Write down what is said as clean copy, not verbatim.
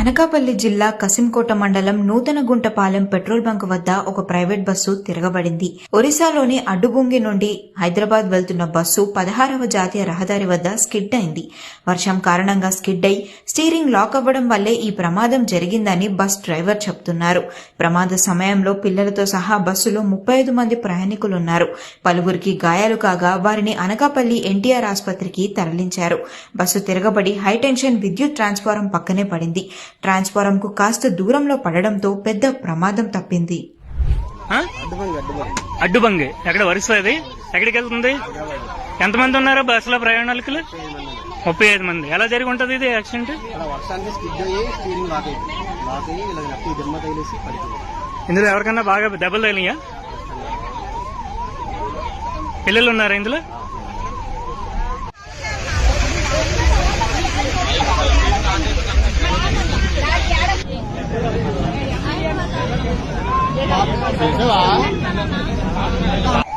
అనకాపల్లి జిల్లా కసింకోట మండలం నూతనగుంటపాలెం petrol bunk వద్ద ఒక ప్రైవేట్ బస్సు తిరగబడింది. ఒరిస్సాలోని అడ్డుగుంగి నుండి హైదరాబాద్ వెళ్తున్న బస్సు 16వ జాతీయ రహదారి వద్ద స్కిడ్ అయింది. వర్షం కారణంగా స్కిడ్ అయి స్టీరింగ్ లాక్ అవ్వడం వల్లే ఈ ప్రమాదం జరిగిందని బస్ డ్రైవర్ చెబుతున్నారు. ప్రమాద సమయంలో పిల్లలతో సహా బస్సులో 35 మంది ప్రయాణికులున్నారు. పలువురికి గాయాలు కాగా వారిని అనకాపల్లి ఎన్టీఆర్ ఆసుపత్రికి తరలించారు. బస్సు తిరగబడి హైటెన్షన్ విద్యుత్ ట్రాన్స్ఫారం పక్కనే పడింది. ట్రాన్స్ఫారం కు కాస్త దూరంలో పడడంతో పెద్ద ప్రమాదం తప్పింది. అడ్డుబంగి ఎక్కడ వరుసది ఎక్కడికి వెళ్తుంది? ఎంతమంది ఉన్నారు బస్సులో ప్రయాణికులు? 35 మంది. ఎలా జరిగి ఉంటది ఇది యాక్సిడెంట్? ఇందులో ఎవరికన్నా బాగా దెబ్బలు తగిలియా? పిల్లలు ఉన్నారా ఇందులో? Apa?